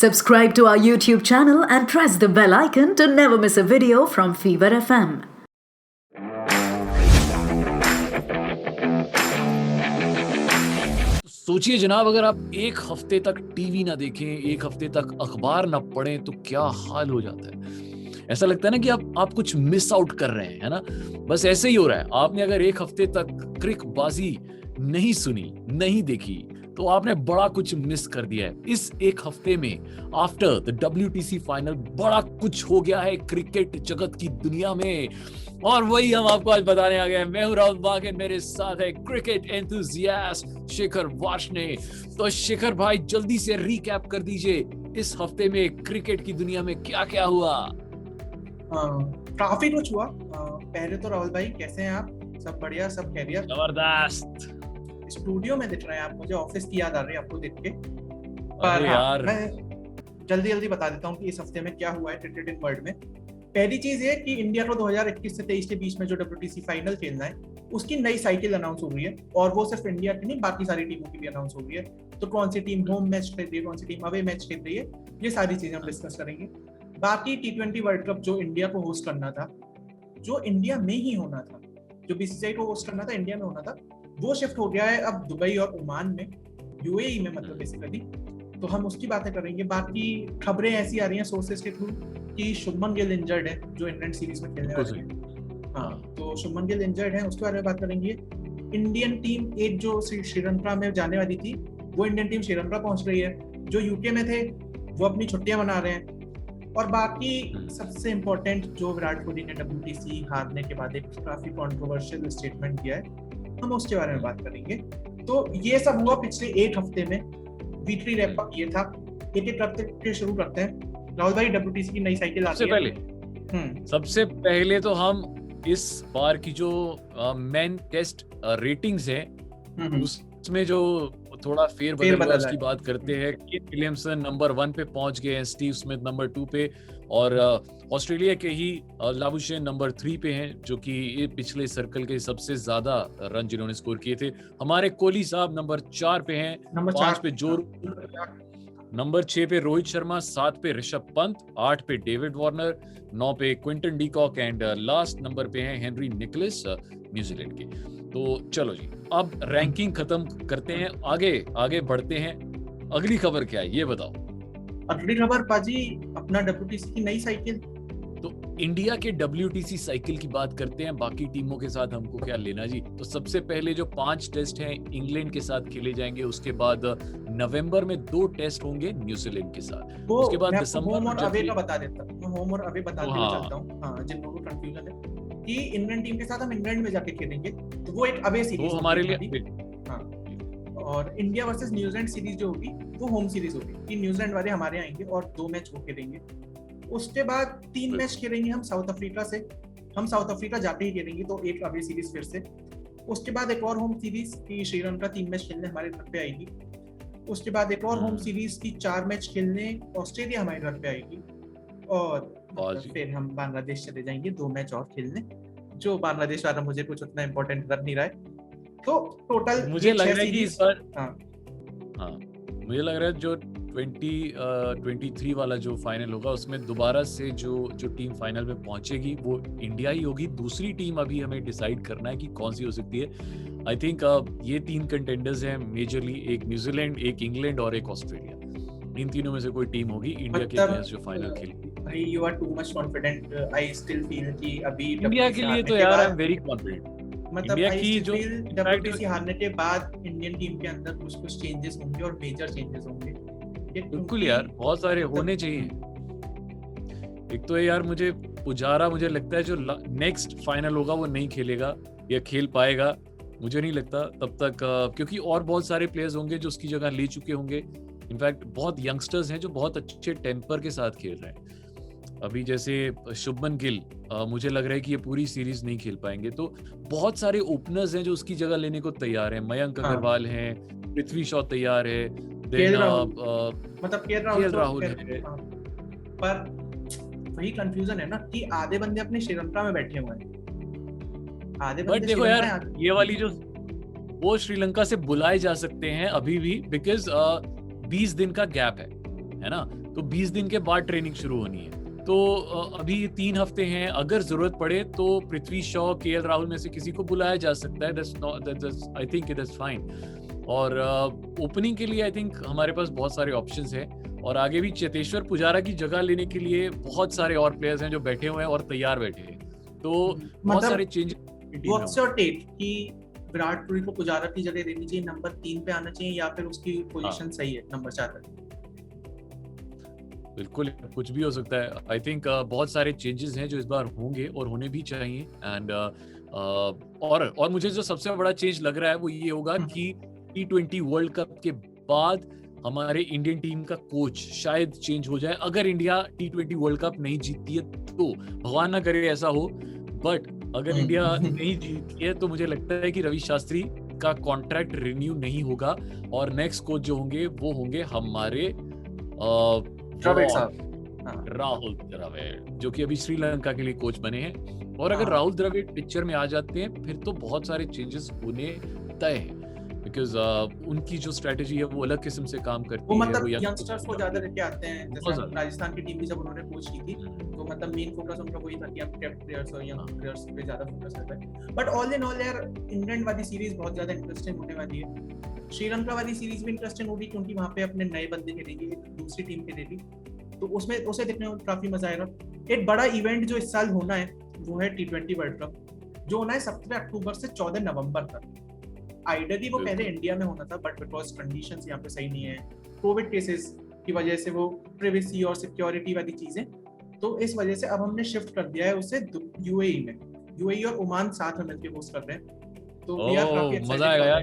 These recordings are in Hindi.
Subscribe to our YouTube channel and press the bell icon to never miss a video from Fever FM. सोचिए जनाब, अगर आप एक हफ्ते तक टीवी ना देखें, एक हफ्ते तक अखबार ना पढ़ें तो क्या हाल हो जाता है। ऐसा लगता है ना कि आप कुछ मिस आउट कर रहे हैं, है ना। बस ऐसे ही हो रहा है। आपने अगर एक हफ्ते तक क्रिकबाजी नहीं सुनी, नहीं देखी, तो आपने बड़ा कुछ मिस कर दिया है। इस एक हफ्ते में आफ्टर द WTC फाइनल बड़ा कुछ हो गया है क्रिकेट जगत की दुनिया में, और वही हम आपको आज बताने आ गए हैं। मैं हूं राहुल बागेन, मेरे साथ है क्रिकेट एंथुसियास्ट शिखर वार्ष्णे। तो शिखर भाई, जल्दी से रिकैप कर दीजिए इस हफ्ते में क्रिकेट की दुनिया में क्या क्या हुआ। काफी कुछ हुआ। पहले तो राहुल भाई, कैसे हैं आप? सब बढ़िया, सब खैरियत? जबरदस्त। स्टूडियो में दिख रहे हैं आप, मुझे ऑफिस की याद आ रही है आपको देख के। पर यार, मैं जल्दी बता देता हूँ कि इस हफ्ते में क्या हुआ है क्रिकेटिंग वर्ल्ड में। पहली चीज ये कि इंडिया को 2021 से 23 के बीच में जो WTC फाइनल खेलना है, उसकी नई साइकिल अनाउंस हो रही है। और वो सिर्फ इंडिया की नहीं, बाकी सारी टीमों की भी अनाउंस हो रही है। तो कौन सी टीम होम मैच खेल रही है, कौन सी टीम अवे मैच खेल रही है, ये सारी चीजें हम डिस्कस करेंगे। बाकी T20 वर्ल्ड कप जो इंडिया को होस्ट करना था, जो इंडिया में ही होना था, जो BCCI को होस्ट करना था, इंडिया में होना था, वो शिफ्ट हो गया है अब दुबई और ओमान में, UAE में, मतलब बेसिकली। तो हम उसकी बातें करेंगे। बाकी खबरें ऐसी आ रही हैं सोर्सेज के थ्रू कि शुभमन गिल इंजर्ड है, जो इंग्लैंड सीरीज में खेलने वाले हैं। हाँ, तो शुभमन गिल इंजर्ड है, उसके बारे में बात करेंगे। इंडियन टीम एक जो श्रीलंका में जाने वाली थी, वो इंडियन टीम श्रीलंका पहुंच रही है। जो यूके में थे वो अपनी छुट्टियां मना रहे हैं। और बाकी सबसे इम्पोर्टेंट, जो विराट कोहली ने WTC हारने के बाद एक काफी कंट्रोवर्शियल स्टेटमेंट दिया है, हम उसके बारे में बात करेंगे। तो ये सब हुआ पिछले एक हफ्ते में। वीकली रैप अप ये था। एक करते शुरू करते हैं। राहुल भाई, WTC की नई साइकिल आती है। सबसे पहले तो हम इस बार की जो मेन टेस्ट रेटिंग्स है, उसमें जो थोड़ा फेरबदल की बात करते हैं। केन विलियमसन नंबर 1 पे पहुंच गए हैं, स्टीव स्मिथ नंबर 2 पे, और ऑस्ट्रेलिया के ही लाबुशेन नंबर 3 पे हैं, जो कि ये पिछले सर्कल के सबसे ज्यादा रन जिन्होंने स्कोर किए थे। हमारे कोहली साहब नंबर 4 पे हैं, नंबर 5 पे जोर, नंबर 6 पे रोहित शर्मा, 7 पे ऋषभ पंत, 8 पे डेविड वार्नर, 9 पे Quinton de Kock, and last number पे हैं हेनरी निकोलस न्यूजीलैंड के। तो चलो जी, अब रैंकिंग खत्म करते हैं, आगे बढ़ते हैं। अगली खबर क्या है, ये बताओ। अगली खबर पाजी, अपना WTC की नई साइकिल। तो इंडिया के WTC साइकिल की बात करते हैं। बाकी टीमों के साथ हमको क्या लेना जी। तो सबसे पहले जो 5 टेस्ट हैं इंग्लैंड के साथ खेले जाएंगे। उसके बाद नवंबर में 2 टेस्ट होंगे न्यूजीलैंड के साथ। उसके बाद दिसंबर होम और अवे का बता देता हूं। मैं होम और अवे बता देना चाहता हूं। हां, जिन लोगों को कंफ्यूजन है कि इंग्लैंड टीम के साथ हम इंग्लैंड में जाके खेलेंगे, तो वो एक अवे सीरीज हमारे लिए। हां, और इंडिया वर्सेस न्यूजीलैंड सीरीज जो होगी, वो होम सीरीज होगी कि न्यूजीलैंड वाले हमारे आएंगे और 2 मैच वो खेलेंगे। उसके बाद 3 मैच खेलेंगे हम साउथ अफ्रीका से। हम साउथ अफ्रीका जाके ही खेलेंगे, तो एक अवे सीरीज फिर से। उसके बाद एक और होम सीरीज की श्रीलंका 3 मैच खेलने हमारे घर पे आएगी। उसके बाद एक और होम सीरीज की 4 मैच खेलने ऑस्ट्रेलिया हमारे घर पे आएगी। और फिर हम बांग्लादेश चले जाएंगे 2 मैच और खेलने, जो बांग्लादेश वाला मुझे कुछ उतना इम्पोर्टेंट कर नहीं रहा है। तो टोटल मुझे लग रहा है कि इस बार मुझे लग रहा है जो 2023 वाला जो फाइनल होगा, उसमें दोबारा से जो टीम फाइनल में पहुंचेगी वो इंडिया ही होगी। दूसरी टीम अभी हमें डिसाइड करना है कि कौन सी हो सकती है। आई थिंक ये 3 कंटेंडर्स हैं मेजरली, एक न्यूजीलैंड, एक इंग्लैंड और एक ऑस्ट्रेलिया। इन तीनों में से कोई टीम होगी इंडिया के अगेंस्ट जो फाइनल खेलेगी। भाई, you are too much confident. I still feel कि अभी इंडिया के लिए तो यार आई एम वेरी कॉन्फिडेंट। मतलब इंडिया की जो WTC हारने के बाद इंडियन टीम के अंदर कुछ चेंजेस होंगे, और मेजर चेंजेस होंगे। बिल्कुल यार, बहुत सारे होने चाहिए। एक तो यार, मुझे पुजारा, मुझे लगता है जो नेक्स्ट फाइनल होगा वो नहीं खेलेगा या खेल पाएगा, मुझे नहीं लगता तब तक, क्योंकि और बहुत सारे प्लेयर्स होंगे जो उसकी जगह ले चुके होंगे। इनफैक्ट बहुत यंगस्टर्स हैं जो बहुत अच्छे टेम्पर के साथ खेल रहे हैं अभी, जैसे शुभमन गिल। मुझे लग रहा है कि ये पूरी सीरीज नहीं खेल पाएंगे। तो बहुत सारे ओपनर्स हैं जो उसकी जगह लेने को तैयार हैं। मयंक अग्रवाल हैं, पृथ्वी शॉ तैयार है, केएल राहुल है। पर वही कंफ्यूजन है ना कि आधे बंदे अपने श्रीलंका में बैठे हुए हैं, आधे बंदे। देखो यार, ये वाली जो वो श्रीलंका से बुलाए जा सकते हैं अभी भी, बिकॉज 20 दिन का गैप है है ना, तो 20 दिन के बाद ट्रेनिंग शुरू होनी है। तो अभी 3 हफ्ते हैं, अगर जरूरत पड़े तो पृथ्वी शॉ, केएल राहुल में से किसी को बुलाया जा सकता है, that's I think it is fine. और ओपनिंग के लिए आई थिंक हमारे पास बहुत सारे ऑप्शंस हैं, और आगे भी चेतेश्वर पुजारा की जगह लेने के लिए बहुत सारे और प्लेयर्स हैं जो बैठे हुए हैं और तैयार बैठे हैं, तो बहुत सारे चेंजेस। व्हाट्स योर टेक कि विराट कोहली को पुजारा की जगह देनी चाहिए, नंबर 3 पे आना चाहिए, या फिर उसकी पोजीशन सही है नंबर 4 पे? बिल्कुल कुछ भी हो सकता है। आई थिंक बहुत सारे चेंजेस हैं जो इस बार होंगे और होने भी चाहिए। एंड और मुझे जो सबसे बड़ा चेंज लग रहा है वो ये होगा कि T20 वर्ल्ड कप के बाद हमारे इंडियन टीम का कोच शायद चेंज हो जाए। अगर इंडिया T20 वर्ल्ड कप नहीं जीतती है तो, भगवान ना करे ऐसा हो, बट अगर इंडिया नहीं जीतती है तो मुझे लगता है कि रवि शास्त्री का कॉन्ट्रैक्ट रिन्यू नहीं होगा, और नेक्स्ट कोच जो होंगे वो होंगे हमारे राहुल द्रविड़, जो कि अभी श्रीलंका के लिए कोच बने हैं। और अगर राहुल द्रविड़ पिक्चर में आ जाते हैं फिर तो बहुत सारे चेंजेस होने तय हैं, बिकॉज उनकी जो स्ट्रेटेजी है वो अलग किस्म से काम करती है। मतलब यंगस्टर्स को ज्यादा लेके आते हैं, जैसे राजस्थान की टीम भी जब उन्होंने कोच की थी तो मतलब मेन फोकस उनका वही था कि अब डेप्थ प्लेयर्स और यंग प्लेयर्स पे ज्यादा फोकस रहता है। बट ऑल इन ऑल यार, इंग्लैंड वाली सीरीज बहुत ज्यादा इंटरेस्टिंग होने वाली है। श्रीलंका वाली सीरीज भी इंटरेस्टिंग होगी क्योंकि वहां पे अपने नए बंदे खेलेंगे दूसरी टीम के लिए, तो उसमें उसे देखने में काफी मजा आएगा। एक बड़ा इवेंट जो इस साल होना है वो है T20 वर्ल्ड कप, जो होना है 17 अक्टूबर से 14 नवंबर तक। आइडियली वो पहले इंडिया में होना था, बट बिकॉज कंडीशंस यहाँ पे सही नहीं है, कोविड केसेस की वजह से, वो प्राइवेसी और सिक्योरिटी वाली चीजें, तो इस वजह से अब हमने शिफ्ट कर दिया है उसे यूएई में। यूएई और ओमान साथ में मिलकर होस्ट कर रहे हैं, तो वी आर काफी मजा आएगा यार।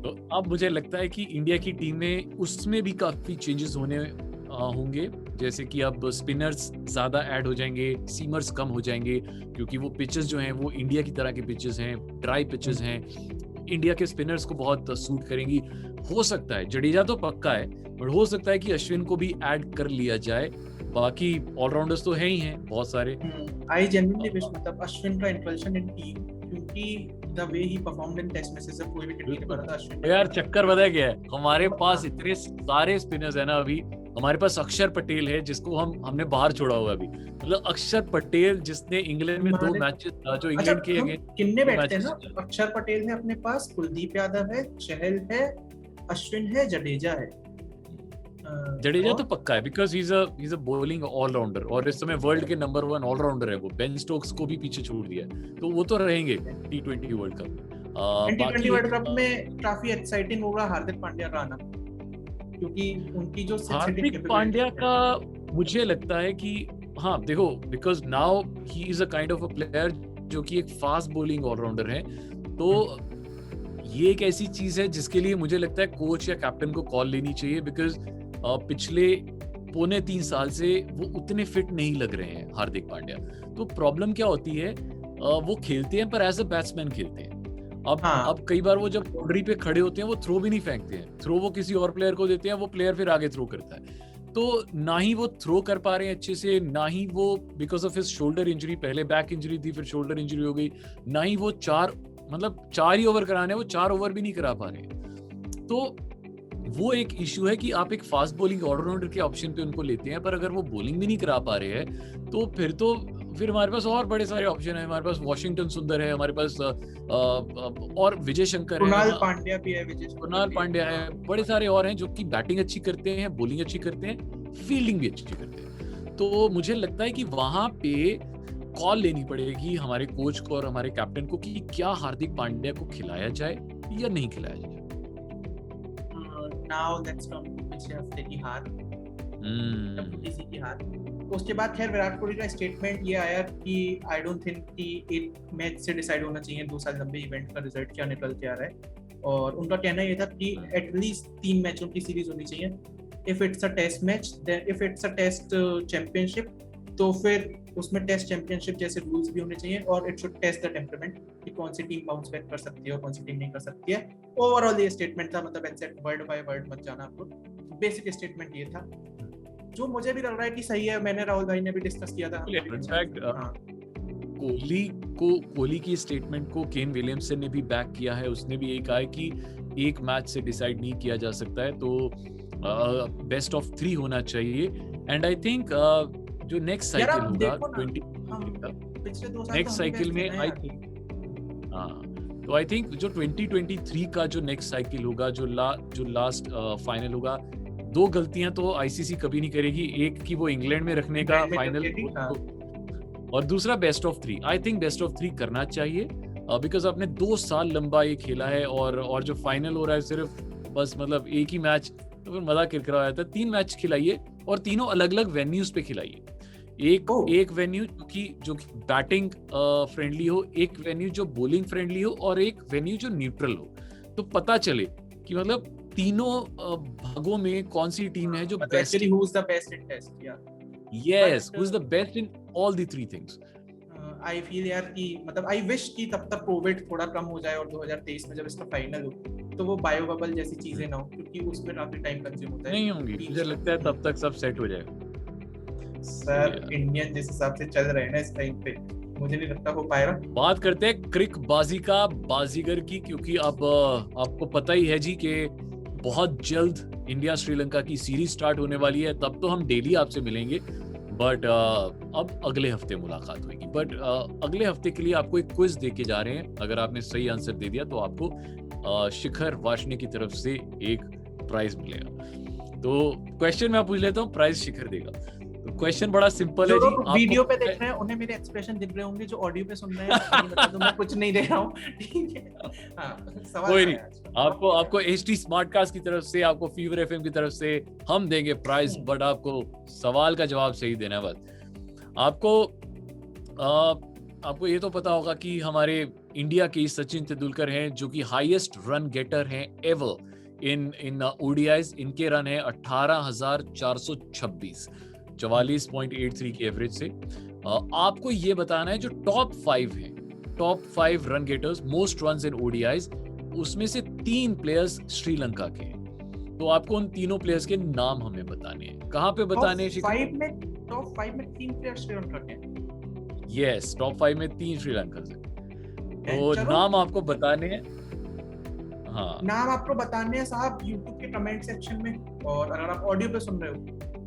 तो अब मुझे लगता है कि इंडिया की टीम में उसमें भी काफी चेंजेस होने होंगे, जैसे कि अब स्पिनर्स ज्यादा ऐड हो जाएंगे, सीमर्स कम हो जाएंगे, क्योंकि वो पिचेस जो हैं वो इंडिया की तरह के पिचेस हैं, ड्राई पिचेस हैं, इंडिया के स्पिनर्स को बहुत सूट करेंगी। हो सकता है जडेजा तो पक्का है, पर हो सकता है कि अश्विन को भी ऐड कर लिया जाए। बाकी ऑलराउंडर्स तो है ही हैं बहुत सारे। आई जेन्युइनली विश मतलब अश्विन का इंक्लूजन इन टीम, क्योंकि the way he performed in test matches से कोई विकेट नहीं पड़ा था अश्विन। यार चक्कर बता क्या है, हमारे पास इतने सारे स्पिनर्स है ना, अभी हमारे पास अक्षर पटेल है जिसको हमने बाहर छोड़ा हुआ अभी, मतलब अक्षर पटेल जिसने इंग्लैंड में 2 मैचेस जो इंग्लैंड के कितने बैठते हैं ना, अक्षर पटेल है अपने पास, कुलदीप यादव है, चहल है, अश्विन है, जडेजा है। जडेजा तो पक्का है because he is a bowling allrounder, और इस समय वर्ल्ड के नंबर 1 ऑलराउंडर है वो। बेन स्टोक्स को भी पीछे छोड़ दिया, तो वो तो रहेंगे T20 world cup. T20 world cup में काफी एक्साइटिंग होगा हार्दिक पांड्या का आना, क्योंकि उनकी जो हार्दिक पांड्या का मुझे लगता है कि हाँ देखो, because now he is a kind of a player जो कि एक फास्ट बॉलिंग ऑलराउंडर है, तो ये एक ऐसी चीज है जिसके लिए मुझे लगता है कोच या कैप्टन को कॉल लेनी चाहिए, बिकॉज पिछले 2.5 साल से वो उतने फिट नहीं लग रहे हैं हार्दिक पांड्या। तो प्रॉब्लम क्या होती है, वो खेलते हैं पर एज अ बैट्समैन खेलते हैं। अब कई बार वो जब बाउंड्री पे खड़े होते हैं वो थ्रो भी नहीं फेंकते हैं, थ्रो वो किसी और प्लेयर को देते हैं, वो प्लेयर फिर आगे थ्रो करता है। तो ना ही वो थ्रो कर पा रहे हैं अच्छे से, ना ही वो because of his shoulder injury, पहले बैक इंजरी थी फिर शोल्डर इंजरी हो गई, ना ही वो 4 ही ओवर कराने, वो 4 ओवर भी नहीं करा पा रहे। तो वो एक इशू है कि आप एक फास्ट बॉलिंग ऑलराउंडर के ऑप्शन पे उनको लेते हैं, पर अगर वो बॉलिंग भी नहीं करा पा रहे हैं तो फिर हमारे पास और बड़े सारे ऑप्शन है। हमारे पास वॉशिंगटन सुंदर है, हमारे पास और विजय शंकर है, कुणाल पांड्या भी है, कुणाल पांड्या है, बड़े सारे और हैं जो कि बैटिंग अच्छी करते हैं, बॉलिंग अच्छी करते हैं, फील्डिंग भी अच्छी करते हैं। तो मुझे लगता है कि वहां पे कॉल लेनी पड़ेगी हमारे कोच को और हमारे कैप्टन को कि क्या हार्दिक पांड्या को खिलाया जाए या नहीं खिलाया जाए। Now let's come to पिछले हफ्ते की हार, WTC की हार। उसके बाद खैर विराट कोहली का स्टेटमेंट ये आया कि आई डोंट थिंक कि एक मैच से डिसाइड होना चाहिए 2 साल लंबे इवेंट का रिजल्ट क्या निकल के आ रहा है, और उनका कहना ये था कि एटलीस्ट 3 मैचों की सीरीज होनी चाहिए। If it's a test match, if it's a test championship, तो फिर उसमें टेस्ट चैंपियनशिप जैसे रूल्स भी होने चाहिए, और it should test the temperament कि कौन सी टीम बाउंस बैक कर सकती है और कौन सी टीम नहीं कर सकती है। ओवरऑल ये स्टेटमेंट था, मतलब एक्सेप्ट वर्ड बाय वर्ड मत जाना आपको, बेसिक स्टेटमेंट ये था जो मुझे भी लग रहा है कि सही है। मैंने राहुल भाई ने भी डिस्कस किया था। इनफैक्ट कोहली की स्टेटमेंट को केन विलियमसन ने भी बैक किया है, उसने भी यही कहा है कि एक मैच से डिसाइड नहीं किया जा सकता है। तो बेस्ट ऑफ 3 होना चाहिए। एंड आई थिंक जो नेक्स्ट साइकिल होगा 20 पिछले 2 साल नेक्स्ट साइकिल में आई थिंक तो आई थिंक जो 2023 का जो नेक्स्ट साइकिल होगा, जो लास्ट फाइनल होगा, 2 गलतियां तो आईसीसी कभी नहीं करेगी। एक की वो इंग्लैंड में रखने का फाइनल, और दूसरा best of 3। I think best of 3 करना चाहिए बिकॉज आपने 2 साल लंबा ये खेला है, और जो फाइनल हो रहा है सिर्फ बस मतलब एक ही मैच, तो फिर मजा किरकिरा हो जाता है। 3 मैच खिलाइए और तीनों अलग अलग वेन्यूज पे खिलाइए। एक वेन्यू जो कि बैटिंग फ्रेंडली हो, एक वेन्यू जो बॉलिंग फ्रेंडली हो, और एक वेन्यू जो न्यूट्रल हो, तो पता चले कि मतलब तीनों भागों में कौन सी टीम है जो best, who is the best in test, yes, who is the best in all the 3 things. I feel यार कि मतलब I wish कि तब तक कोविड थोड़ा कम हो जाए और 2023 में जब इसका फाइनल हो तो वो बायो बबल जैसी चीजें ना हो, क्योंकि उसमें काफी टाइम कंज्यूम होता है। नहीं होंगी, मुझे लगता है तब तक सब सेट हो जाएगा। सर इंडियन जिस हिसाब से चल रहे हैं ना इस टाइम पे, मुझे नहीं लगता हो पाएगा। बात करते हैं क्रिक बाजी का, बाजीगर की, क्योंकि अब आपको पता ही है जी कि बहुत जल्द इंडिया श्रीलंका की सीरीज स्टार्ट होने वाली है। तब तो हम डेली आपसे मिलेंगे, बट अब अगले हफ्ते मुलाकात होगी। बट अगले हफ्ते के लिए आपको एक क्विज दे के जा रहे हैं। अगर आपने सही आंसर दे दिया तो आपको शिखर वाशनी की तरफ से एक प्राइज मिलेगा। तो क्वेश्चन मैं पूछ लेता हूँ, प्राइज शिखर देगा। तो क्वेश्चन बड़ा सिंपल है जी। वीडियो पे देख रहे हैं उन्हें मेरे एक्सप्रेशन दिख रहे होंगे, जो ऑडियो पे सुन रहे हैं बता दूं मैं कुछ नहीं दे रहा हूँ, ठीक है? सवाल कोई नहीं, आपको एचटी स्मार्टकास्ट की तरफ से, आपको फीवर एफएम की तरफ से हम देंगे प्राइज, बट आपको सवाल का जवाब सही देना है। बस आपको ये तो पता होगा कि हमारे इंडिया के सचिन तेंदुलकर हैं, जो कि हाईएस्ट रन गेटर हैं एवर इन ओडीआईज। इनके रन है 18,426, 44.83 की एवरेज से। आपको ये बताना है जो top 5 run getters, most runs in ODIs, उसमें से 3 प्लेयर्स श्रीलंका के हैं। तो आपको उन तीनों प्लेयर्स के नाम हमें बताने हैं। कहाँ पे बताने हैं? टॉप 5 में 3 प्लेयर्स श्रीलंका के हैं। यस, टॉप 5 में 3 श्रीलंका से। तो नाम आपको बताने हैं। हाँ, नाम आपको बताने हैं साहब YouTube के कमेंट सेक्शन में, और अगर आप ऑडियो पे सुन रहे हो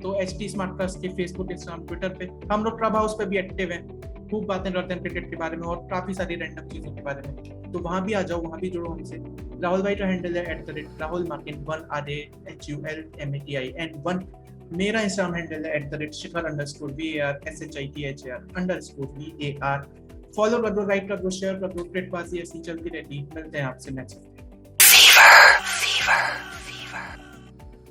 तो एचटी स्मार्टकास्ट के फेसबुक, इंस्टाग्राम, ट्विटर पे, हम लोग क्लब हाउस पे भी एक्टिव हैं, खूब बातें करते हैं क्रिकेट के बारे में और काफी सारी रैंडम चीजों के बारे में। तो वहां भी आ जाओ, वहां भी जुड़ो हमसे। राहुल भाई का हैंडल है @Rahul Martin 1 RAHULMATIN 1। मेरा इंस्टाग्राम हैंडल है @Shikhar_VAR_SHITHAR_VAR। फॉलो कर दो, लाइक कर दो, शेयर कर दो, क्रिकेटबाजी ऐसी चलती रहती। मिलते हैं आपसे नेक्स्ट